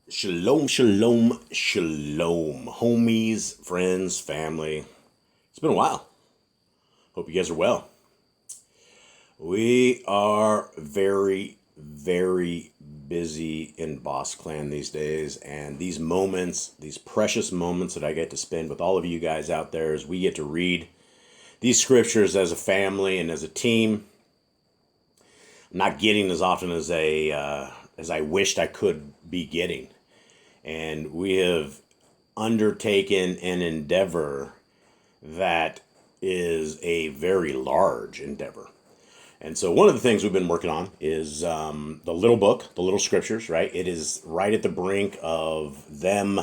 Shalom, shalom, shalom. Homies, friends, family. It's been a while. Hope you guys are well. We are very, very busy in Boss Clan these days. And these moments, these precious moments that I get to spend with all of you guys out there as we get to read these scriptures as a family and as a team. I'm not getting as often as I wished I could be getting. And we have undertaken an endeavor that is a very large endeavor. And so one of the things we've been working on is the little book, the little scriptures, right? It is right at the brink of them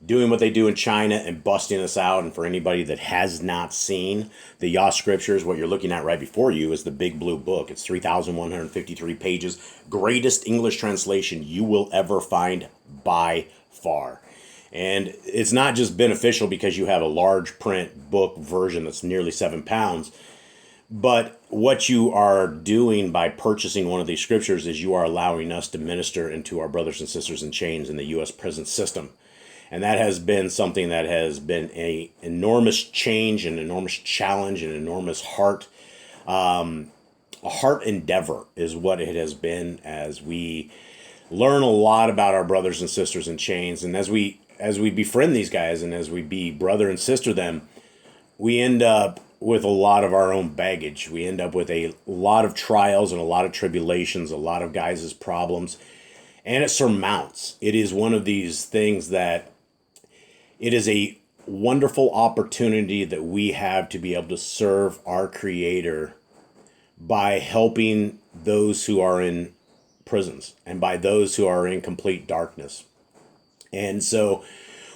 doing what they do in China and busting us out. And for anybody that has not seen the Yah Scriptures, what you're looking at right before you is the big blue book. It's 3,153 pages. Greatest English translation you will ever find by far. And it's not just beneficial because you have a large print book version that's nearly 7 pounds. But what you are doing by purchasing one of these scriptures is you are allowing us to minister into our brothers and sisters in chains in the U.S. prison system. And that has been something that has been an enormous change, an enormous challenge, an enormous a heart endeavor is what it has been as we learn a lot about our brothers and sisters in chains. And as we befriend these guys and as we be brother and sister them, we end up with a lot of our own baggage. We end up with a lot of trials and a lot of tribulations, a lot of guys' problems. And it surmounts. It is one of these things that it is a wonderful opportunity that we have to be able to serve our Creator by helping those who are in prisons and by those who are in complete darkness. And so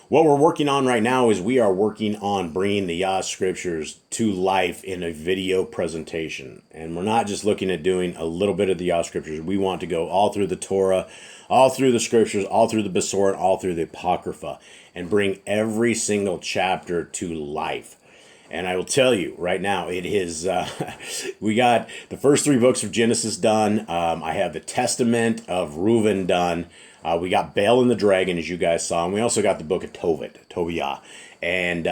what we're working on right now is we are working on bringing the Yah Scriptures to life in a video presentation. And we're not just looking at doing a little bit of the Yah Scriptures. We want to go all through the Torah, all through the Scriptures, all through the Besorah, all through the Apocrypha, and bring every single chapter to life. And I will tell you right now, it is, we got the first 3 books of Genesis done. I have the Testament of Reuben done. We got Baal and the Dragon, as you guys saw. And we also got the book of Tobiah. And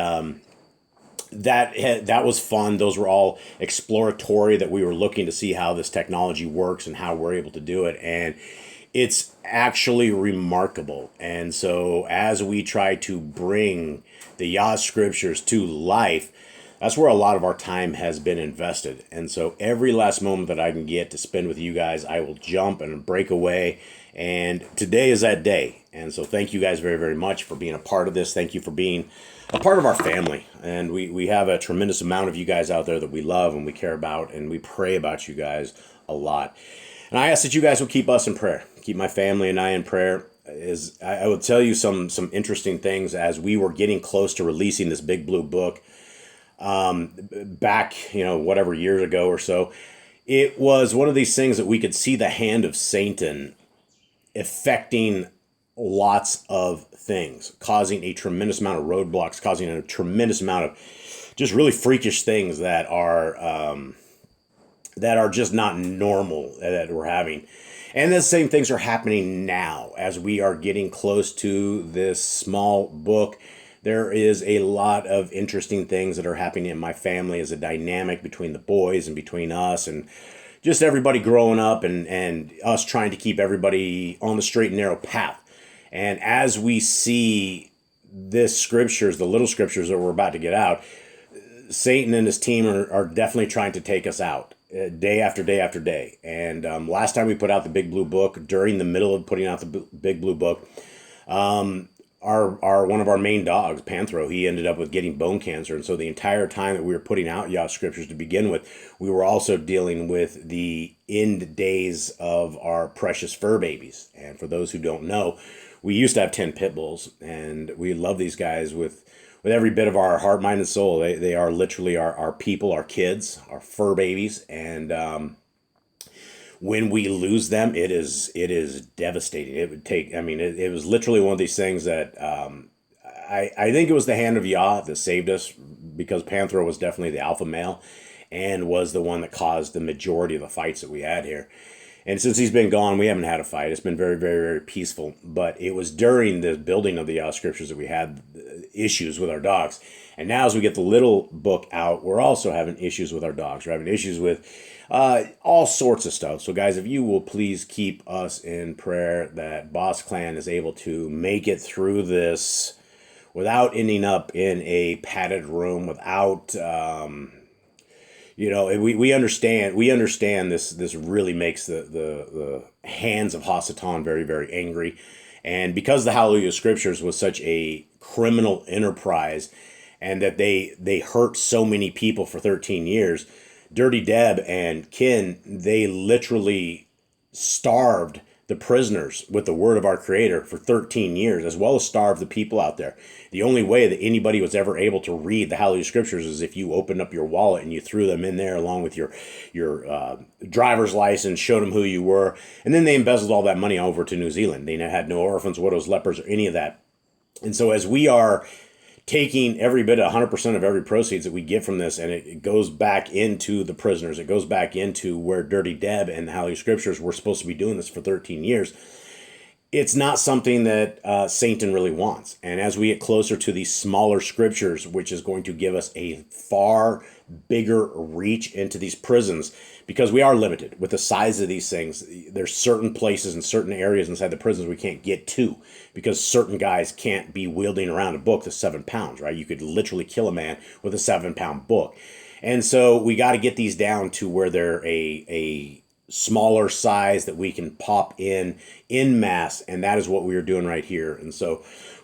that was fun. Those were all exploratory that we were looking to see how this technology works and how we're able to do it. And it's actually remarkable. And so as we try to bring the Yah Scriptures to life, that's where a lot of our time has been invested. And so every last moment that I can get to spend with you guys, I will jump and break away. And today is that day. And so thank you guys very, very much for being a part of this. Thank you for being a part of our family. And we have a tremendous amount of you guys out there that we love and we care about, and we pray about you guys a lot. And I ask that you guys will keep us in prayer. Keep my family and I in prayer. I will tell you some interesting things as we were getting close to releasing this big blue book back, whatever years ago or so. It was one of these things that we could see the hand of Satan affecting lots of things, causing a tremendous amount of roadblocks, causing a tremendous amount of just really freakish things that are just not normal that we're having. And the same things are happening now as we are getting close to this small book. There is a lot of interesting things that are happening in my family as a dynamic between the boys and between us and just everybody growing up and us trying to keep everybody on the straight and narrow path. And as we see this scriptures, the little scriptures that we're about to get out, Satan and his team are definitely trying to take us out day after day after day. And last time we put out the big blue book, during the middle of putting out the big blue book, our one of our main dogs, Panthro, he ended up with getting bone cancer. And so the entire time that we were putting out Yah Scriptures to begin with, we were also dealing with the end days of our precious fur babies. And for those who don't know, we used to have 10 pit bulls, and we love these guys with every bit of our heart, mind, and soul. They are literally our people, our kids, our fur babies. And when we lose them, it is devastating. It would take, it was literally one of these things that I think it was the hand of Yah that saved us, because Panthro was definitely the alpha male and was the one that caused the majority of the fights that we had here. And since he's been gone, we haven't had a fight. It's been very, very, very peaceful. But it was during the building of the Yah Scriptures that we had issues with our dogs. And now as we get the little book out, we're also having issues with our dogs. We're having issues with all sorts of stuff. So guys, if you will please keep us in prayer that Boss Clan is able to make it through this without ending up in a padded room, without... we understand this really makes the hands of Hasatan very, very angry. And because the Hallelujah Scriptures was such a criminal enterprise and that they hurt so many people for 13 years, Dirty Deb and Kin, they literally starved the prisoners with the word of our Creator for 13 years, as well as starved the people out there. The only way that anybody was ever able to read the Hallelujah Scriptures is if you opened up your wallet and you threw them in there along with your driver's license, showed them who you were, and then they embezzled all that money over to New Zealand. They had no orphans, widows, lepers, or any of that. And so as we are taking every bit, 100% of every proceeds that we get from this, and it goes back into the prisoners. It goes back into where Dirty Deb and the Hallelujah Scriptures were supposed to be doing this for 13 years. It's not something that Satan really wants. And as we get closer to these smaller scriptures, which is going to give us a far bigger reach into these prisons, because we are limited with the size of these things. There's certain places and certain areas inside the prisons we can't get to because certain guys can't be wielding around a book that's 7 pounds, right? You could literally kill a man with a 7-pound book. And so we got to get these down to where they're a smaller size that we can pop in mass, and that is what we are doing right here. And so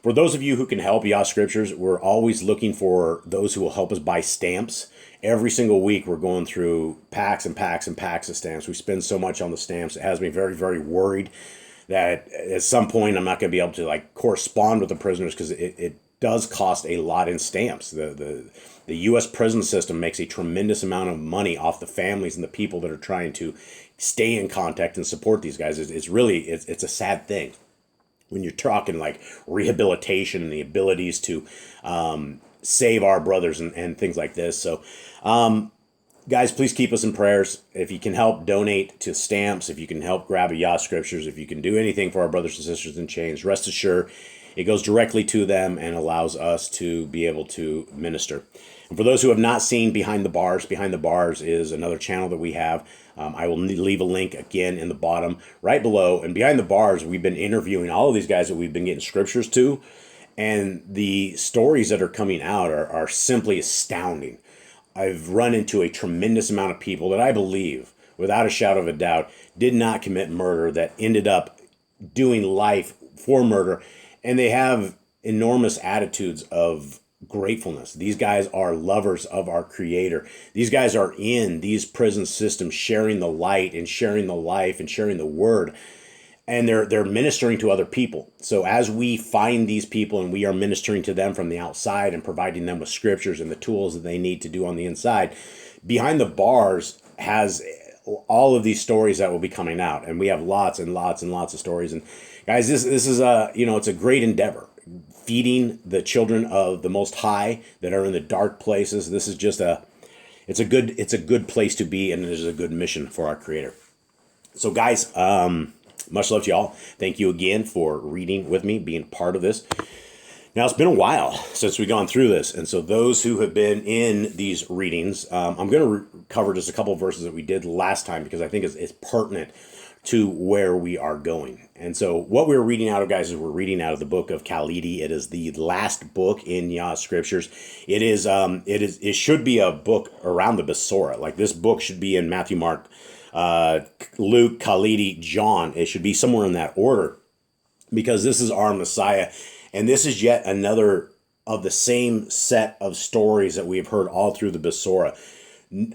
for those of you who can help Yah Scriptures, we're always looking for those who will help us buy stamps. Every single week we're going through packs and packs and packs of stamps. We spend so much on the stamps. It has me very, very worried that at some point I'm not going to be able to correspond with the prisoners because it does cost a lot in stamps. The U.S. prison system makes a tremendous amount of money off the families and the people that are trying to stay in contact and support these guys. It's a sad thing when you're talking rehabilitation and the abilities to save our brothers and things like this. So guys, please keep us in prayers. If you can help donate to stamps, if you can help grab a Yah Scriptures, if you can do anything for our brothers and sisters in chains, rest assured it goes directly to them and allows us to be able to minister. And for those who have not seen Behind the Bars is another channel that we have. I will leave a link again in the bottom right below. And Behind the Bars, we've been interviewing all of these guys that we've been getting scriptures to. And the stories that are coming out are simply astounding. I've run into a tremendous amount of people that I believe, without a shadow of a doubt, did not commit murder, that ended up doing life for murder. And they have enormous attitudes of gratefulness. These guys are lovers of our Creator. These guys are in these prison systems sharing the light and sharing the life and sharing the word. And they're ministering to other people. So as we find these people and we are ministering to them from the outside and providing them with scriptures and the tools that they need to do on the inside, Behind the Bars has all of these stories that will be coming out. And we have lots and lots and lots of stories. And guys, this is it's a great endeavor. Feeding the children of the Most High that are in the dark places. This is just it's a good place to be, and it is a good mission for our Creator. So guys, much love to y'all. Thank you again for reading with me, being part of this. Now, it's been a while since we've gone through this, and so those who have been in these readings, I'm going to cover just a couple of verses that we did last time because I think it's pertinent to where we are going. And so what we're reading out of, guys, is we're reading out of the book of Khalidi. It is the last book in Yah Scriptures. It should be a book around the Besorah. Like this book should be in Matthew, Mark, Luke, Khalidi, John. It should be somewhere in that order because this is our Messiah. And this is yet another of the same set of stories that we have heard all through the Besorah.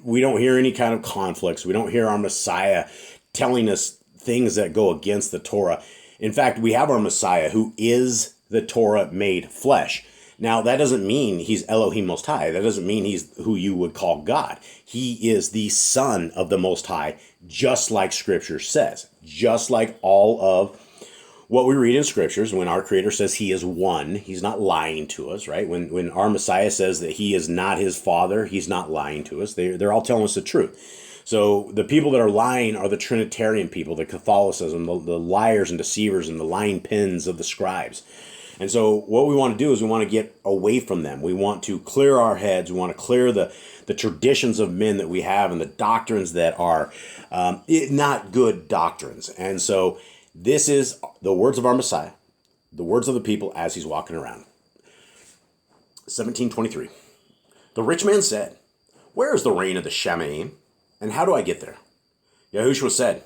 We don't hear any kind of conflicts. We don't hear our Messiah telling us things that go against the Torah. In fact, we have our Messiah who is the Torah made flesh. Now, that doesn't mean he's Elohim Most High. That doesn't mean he's who you would call God. He is the Son of the Most High, just like Scripture says. Just like all of what we read in Scriptures, when our Creator says he is one, he's not lying to us, right? When our Messiah says that he is not his Father, he's not lying to us. They're all telling us the truth. So the people that are lying are the Trinitarian people, the Catholicism, the liars and deceivers and the lying pins of the scribes. And so what we want to do is we want to get away from them. We want to clear our heads. We want to clear the traditions of men that we have and the doctrines that are not good doctrines. And so this is the words of our Messiah, the words of the people as he's walking around. 17:23. The rich man said, "Where is the reign of the Shamaim, and how do I get there?" Yahushua said,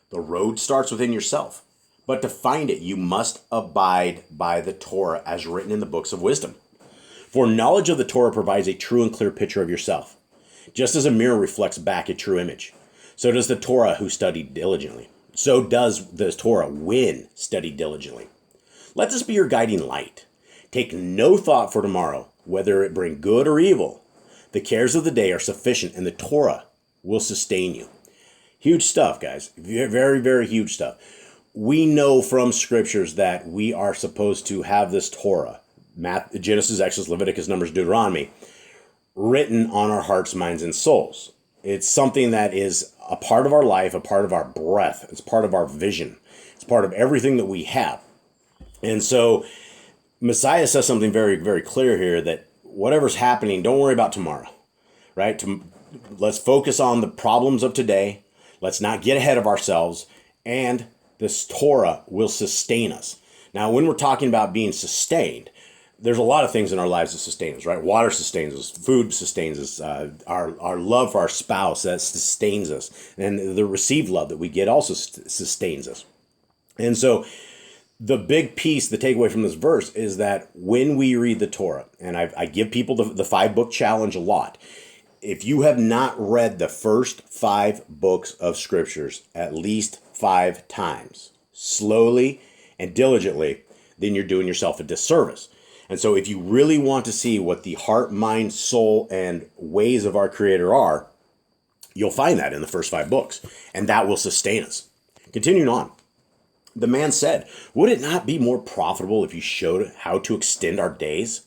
"The road starts within yourself. But to find it, you must abide by the Torah as written in the books of wisdom. For knowledge of the Torah provides a true and clear picture of yourself. Just as a mirror reflects back a true image, so does the Torah who studied diligently. So does the Torah when studied diligently. Let this be your guiding light. Take no thought for tomorrow, whether it bring good or evil. The cares of the day are sufficient, and the Torah will sustain you." Huge stuff, guys. Very, very huge stuff. We know from scriptures that we are supposed to have this Torah, Genesis, Exodus, Leviticus, Numbers, Deuteronomy, written on our hearts, minds, and souls. It's something that is a part of our life, a part of our breath. It's part of our vision. It's part of everything that we have. And so Messiah says something very, very clear here, that whatever's happening, don't worry about tomorrow, right? Let's focus on the problems of today. Let's not get ahead of ourselves, and this Torah will sustain us. Now, when we're talking about being sustained, there's a lot of things in our lives that sustain us, right? Water sustains us, food sustains us, our love for our spouse, that sustains us, and the received love that we get also sustains us. And so the big piece, the takeaway from this verse is that when we read the Torah, and I give people the 5-book challenge a lot, if you have not read the first 5 books of scriptures at least 5 times, slowly and diligently, then you're doing yourself a disservice. And so if you really want to see what the heart, mind, soul, and ways of our Creator are, you'll find that in the first 5 books, and that will sustain us. Continuing on. The man said, "Would it not be more profitable if you showed how to extend our days?"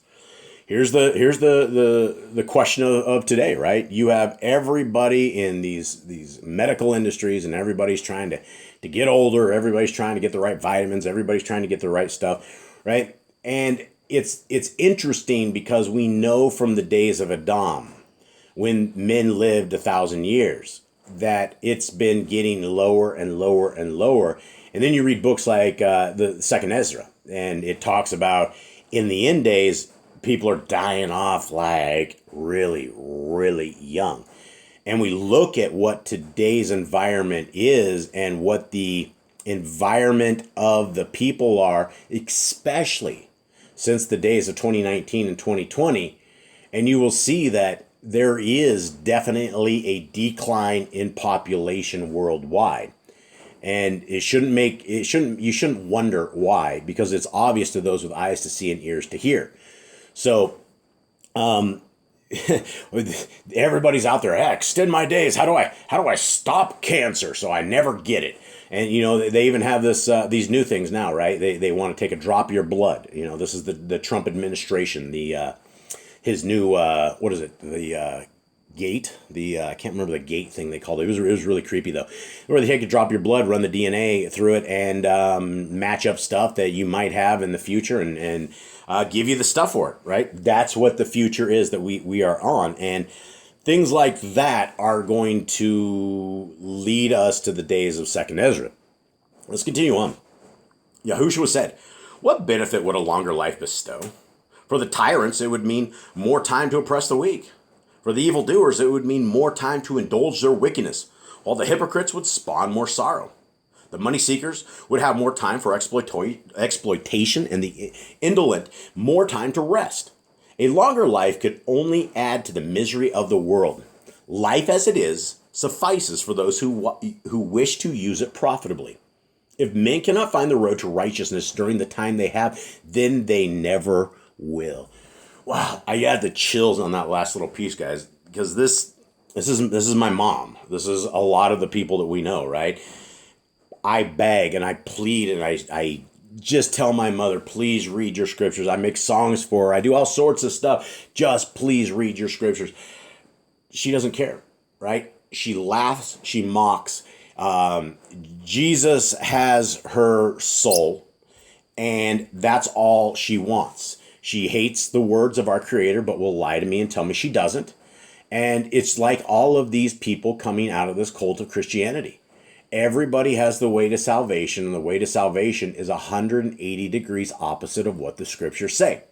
Here's the question of today, right? You have everybody in these medical industries, and everybody's trying to get older. Everybody's trying to get the right vitamins. Everybody's trying to get the right stuff, right? And it's interesting because we know from the days of Adam, when men lived 1,000 years, that it's been getting lower and lower and lower. And then you read books like the Second Ezra, and it talks about in the end days, people are dying off like really, really young. And we look at what today's environment is and what the environment of the people are, especially since the days of 2019 and 2020, and you will see that there is definitely a decline in population worldwide. And you shouldn't wonder why, because it's obvious to those with eyes to see and ears to hear. So, everybody's out there, extend my days. How do I stop cancer so I never get it? And, they even have these new things now, right? They want to take a drop of your blood. This is the Trump administration, his new, what is it? The gate, I can't remember the gate thing they called it. It was really creepy though, where they take a drop of your blood, run the DNA through it, and match up stuff that you might have in the future, and give you the stuff for it, right? That's what the future is that we are on, and things like that are going to lead us to the days of Second Ezra. Let's continue on. Yahushua said, "What benefit would a longer life bestow? For the tyrants, it would mean more time to oppress the weak. For the evildoers, it would mean more time to indulge their wickedness, while the hypocrites would spawn more sorrow. The money seekers would have more time for exploitation, and the indolent more time to rest. A longer life could only add to the misery of the world. Life as it is suffices for those who wish to use it profitably. If men cannot find the road to righteousness during the time they have, then they never will." Wow, I had the chills on that last little piece, guys, because this is my mom. This is a lot of the people that we know, right? I beg and I plead and I just tell my mother, please read your scriptures. I make songs for her. I do all sorts of stuff. Just please read your scriptures. She doesn't care, right? she laughs, she mocks. Jesus has her soul, and that's all she wants. She hates the words of our Creator, but will lie to me and tell me she doesn't. And it's like all of these people coming out of this cult of Christianity. Everybody has the way to salvation, and the way to salvation is 180 degrees opposite of what the scriptures say.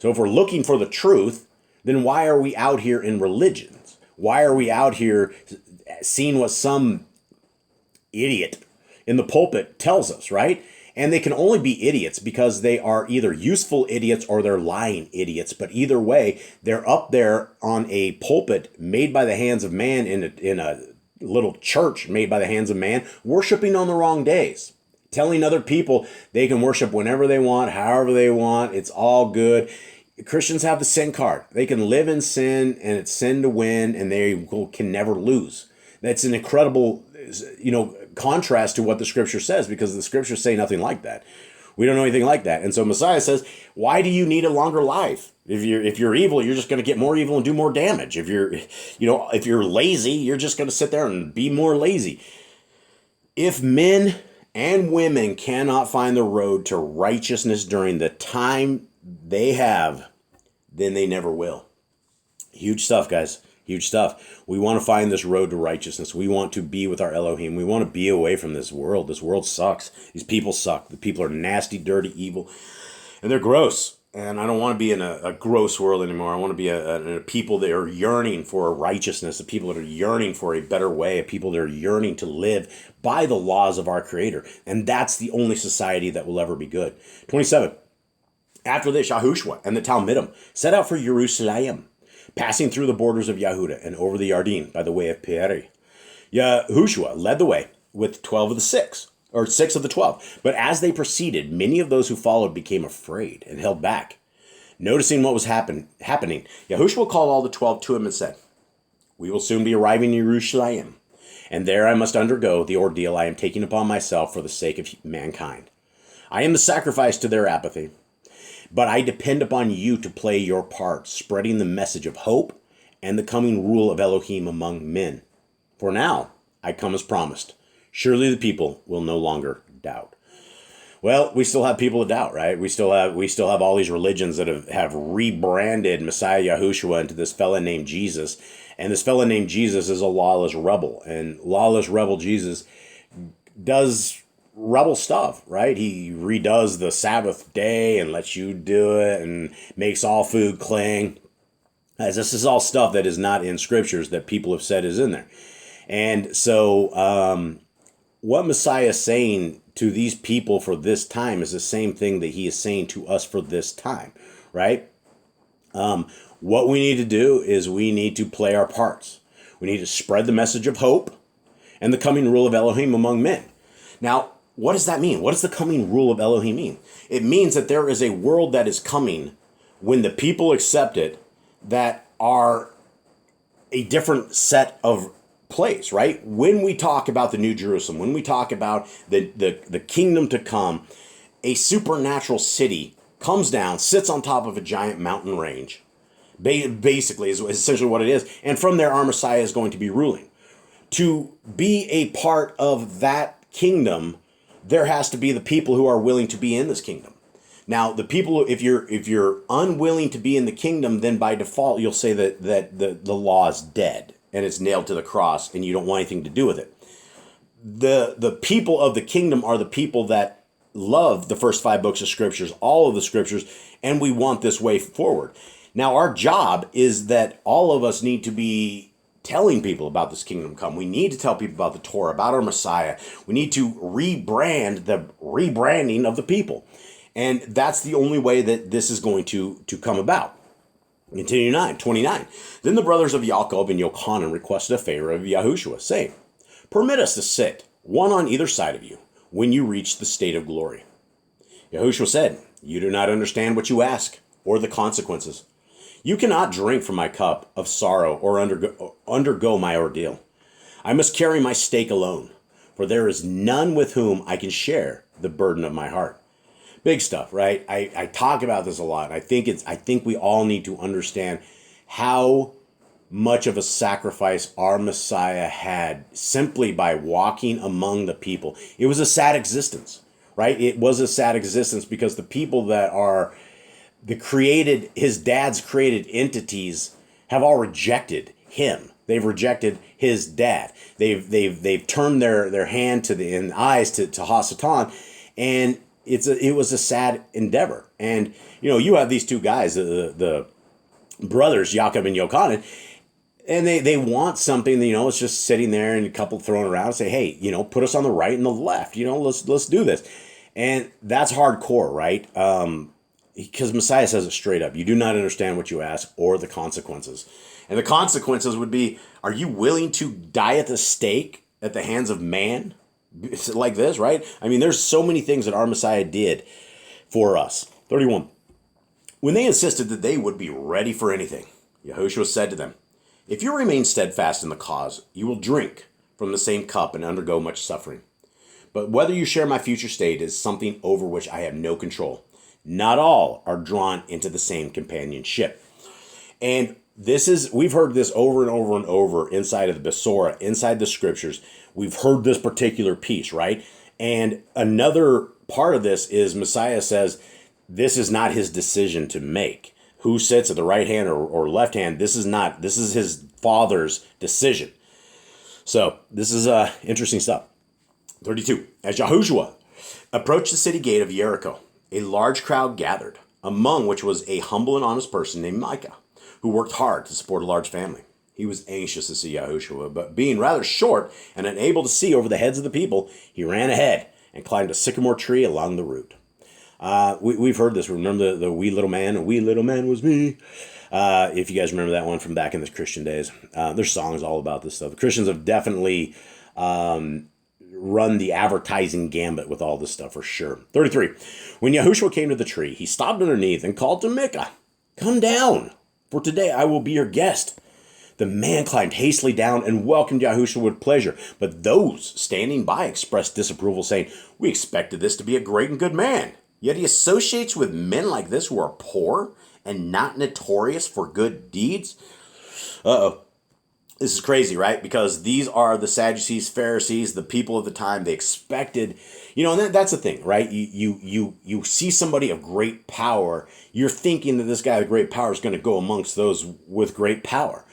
So if we're looking for the truth, then why are we out here in religions? Why are we out here seeing what some idiot in the pulpit tells us, right? And they can only be idiots because they are either useful idiots or they're lying idiots. But either way, they're up there on a pulpit made by the hands of man in a little church made by the hands of man, worshiping on the wrong days, telling other people they can worship whenever they want, however they want. It's all good. Christians have the sin card. They can live in sin, and it's sin to win, and they can never lose. That's an incredible, contrast to what the scripture says, because the scriptures say nothing like that. We don't know anything like that. And so Messiah says, why do you need a longer life? If you're evil, you're just going to get more evil and do more damage. If you're lazy, you're just going to sit there and be more lazy. If men and women cannot find the road to righteousness during the time they have, then they never will. Huge stuff, guys. Huge stuff. We want to find this road to righteousness. We want to be with our Elohim. We want to be away from this world. This world sucks. These people suck. The people are nasty, dirty, evil, and they're gross. And I don't want to be in a gross world anymore. I want to be a people that are yearning for righteousness, a people that are yearning for a better way, a people that are yearning to live by the laws of our Creator. And that's the only society that will ever be good. 27. After this, Yahushua and the Talmidim set out for Jerusalem, passing through the borders of Yehuda and over the Yarden by the way of Peori. Yahushua led the way with 12 of the 6, or 6 of the 12. But as they proceeded, many of those who followed became afraid and held back. Noticing what was happening, Yahushua called all the 12 to him and said, "We will soon be arriving in Jerusalem, and there I must undergo the ordeal I am taking upon myself for the sake of mankind. I am the sacrifice to their apathy. But I depend upon you to play your part, spreading the message of hope and the coming rule of Elohim among men. For now, I come as promised. Surely the people will no longer doubt." Well, we still have people that doubt, right? We still have all these religions that have rebranded Messiah Yahushua into this fella named Jesus. And this fella named Jesus is a lawless rebel. And lawless rebel Jesus does rebel stuff, right? He redoes the Sabbath day and lets you do it and makes all food cling. As this is all stuff that is not in scriptures that people have said is in there. And so what Messiah is saying to these people for this time is the same thing that he is saying to us for this time, right? What we need to do is we need to play our parts. We need to spread the message of hope and the coming rule of Elohim among men. Now, what does that mean? What does the coming rule of Elohim mean? It means that there is a world that is coming when the people accept it that are a different set of place, right? When we talk about the New Jerusalem, when we talk about the kingdom to come, a supernatural city comes down, sits on top of a giant mountain range. Basically is essentially what it is. And from there, our Messiah is going to be ruling. To be a part of that kingdom, there has to be the people who are willing to be in this kingdom. Now, the people, if you're unwilling to be in the kingdom, then by default you'll say that the law is dead and it's nailed to the cross, and you don't want anything to do with it. The people of the kingdom are the people that love the first 5 books of scriptures, all of the scriptures, and we want this way forward. Now, our job is that all of us need to be telling people about this kingdom come. We need to tell people about the Torah, about our Messiah. We need to rebrand the rebranding of the people. And that's the only way that this is going to come about. Continue 29. Then the brothers of Yaakov and Yochanan requested a favor of Yahushua, saying, "Permit us to sit, one on either side of you, when you reach the state of glory." Yahushua said, "You do not understand what you ask, or the consequences. You cannot drink from my cup of sorrow or undergo my ordeal. I must carry my stake alone, for there is none with whom I can share the burden of my heart." Big stuff, right? I talk about this a lot. I think we all need to understand how much of a sacrifice our Messiah had simply by walking among the people. It was a sad existence, right? It was a sad existence because the people that are his dad's created entities have all rejected him. They've rejected his dad. They've turned their hand to and eyes to Hasatan, and it was a sad endeavor. And you have these two guys, the brothers Jacob and Yochanan, and they want something. It's just sitting there and a couple throwing around and say, hey, put us on the right and the left. Let's do this, and that's hardcore, right? Because Messiah says it straight up. You do not understand what you ask or the consequences. And the consequences would be, are you willing to die at the stake at the hands of man? It's like this, right? I mean, there's so many things that our Messiah did for us. 31. When they insisted that they would be ready for anything, Yahushua said to them, if you remain steadfast in the cause, you will drink from the same cup and undergo much suffering. But whether you share my future state is something over which I have no control. Not all are drawn into the same companionship. And we've heard this over and over and over inside of the Besorah, inside the scriptures. We've heard this particular piece, right? And another part of this is Messiah says, this is not his decision to make. Who sits at the right hand or left hand, this is his Father's decision. So this is interesting stuff. 32. As Yahushua approached the city gate of Jericho, a large crowd gathered, among which was a humble and honest person named Micah, who worked hard to support a large family. He was anxious to see Yahushua, but being rather short and unable to see over the heads of the people, he ran ahead and climbed a sycamore tree along the route. We've heard this. Remember the wee little man? A wee little man was me. If you guys remember that one from back in the Christian days. There's songs all about this stuff. The Christians have definitely run the advertising gambit with all this stuff for sure. 33. When Yahushua came to the tree, he stopped underneath and called to Micah, come down, for today I will be your guest. The man climbed hastily down and welcomed Yahushua with pleasure. But those standing by expressed disapproval, saying, we expected this to be a great and good man. Yet he associates with men like this who are poor and not notorious for good deeds. Uh-oh. This is crazy, right? Because these are the Sadducees, Pharisees, the people of the time. They expected, and that's the thing, right? You see somebody of great power. You're thinking that this guy with great power is going to go amongst those with great power.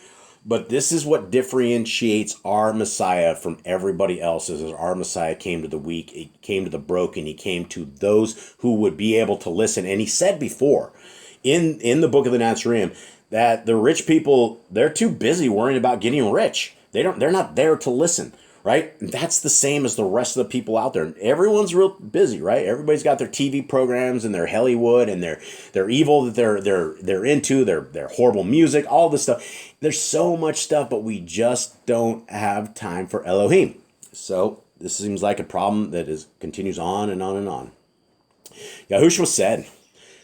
But this is what differentiates our Messiah from everybody else. Is our Messiah came to the weak, he came to the broken, he came to those who would be able to listen. And he said before, in the book of the Nazarene, that the rich people, they're too busy worrying about getting rich. They're not there to listen, right? And that's the same as the rest of the people out there. Everyone's real busy, right? Everybody's got their TV programs and their Hollywood and their evil that they're into, their horrible music, all this stuff. There's so much stuff, but we just don't have time for Elohim. So this seems like a problem that continues on and on and on. Yahushua said,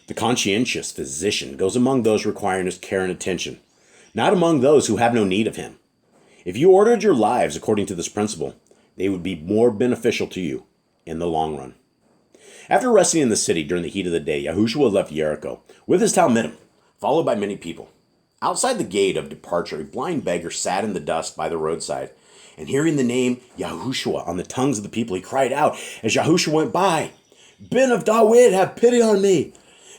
the conscientious physician goes among those requiring his care and attention, not among those who have no need of him. If you ordered your lives according to this principle, they would be more beneficial to you in the long run. After resting in the city during the heat of the day, Yahushua left Jericho with his talmidim, followed by many people. Outside the gate of departure, a blind beggar sat in the dust by the roadside, and hearing the name Yahushua on the tongues of the people, he cried out as Yahushua went by, Ben of David, have pity on me.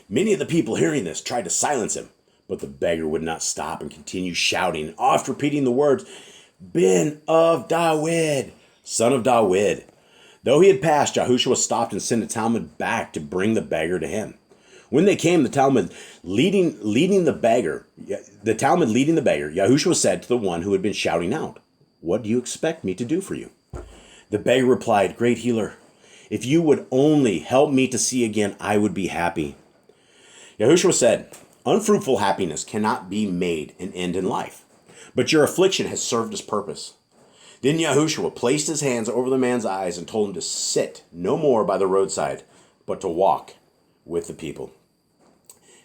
Many of the people hearing this tried to silence him, but the beggar would not stop and continued shouting, oft repeating the words, Ben of David, son of David. Though he had passed, Yahushua stopped and sent a talmid back to bring the beggar to him. When they came, the talmid leading the beggar, Yahushua said to the one who had been shouting out, what do you expect me to do for you? The beggar replied, great healer, if you would only help me to see again, I would be happy. Yahushua said, unfruitful happiness cannot be made an end in life, but your affliction has served its purpose. Then Yahushua placed his hands over the man's eyes and told him to sit no more by the roadside, but to walk with the people.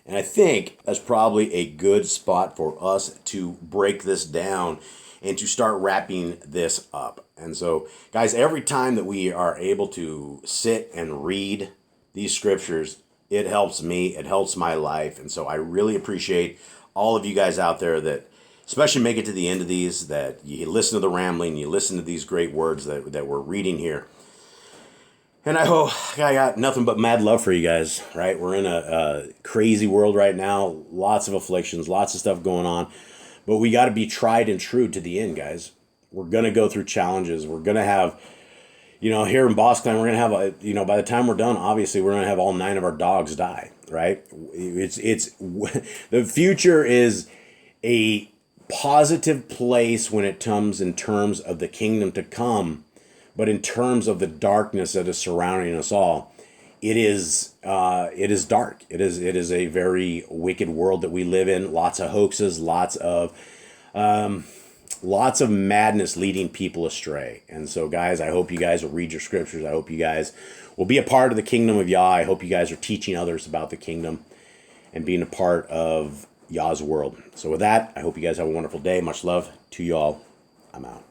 And I think that's probably a good spot for us to break this down and to start wrapping this up. And so, guys, every time that we are able to sit and read these scriptures, it helps me, it helps my life. And so I really appreciate all of you guys out there that especially make it to the end of these, that you listen to the rambling, you listen to these great words that we're reading here. And I got nothing but mad love for you guys, right? We're in a crazy world right now, lots of afflictions, lots of stuff going on, but we got to be tried and true to the end, guys. We're going to go through challenges. We're going to have, here in Boss Clan, we're going to have, by the time we're done, obviously, we're going to have all 9 of our dogs die, right? It's the future is a positive place when it comes in terms of the kingdom to come, but in terms of the darkness that is surrounding us all, it is dark. It is a very wicked world that we live in. Lots of hoaxes, lots of madness leading people astray. And so, guys, I hope you guys will read your scriptures. I hope you guys will be a part of the kingdom of Yah. I hope you guys are teaching others about the kingdom and being a part of Yah's world. So with that, I hope you guys have a wonderful day. Much love to y'all. I'm out.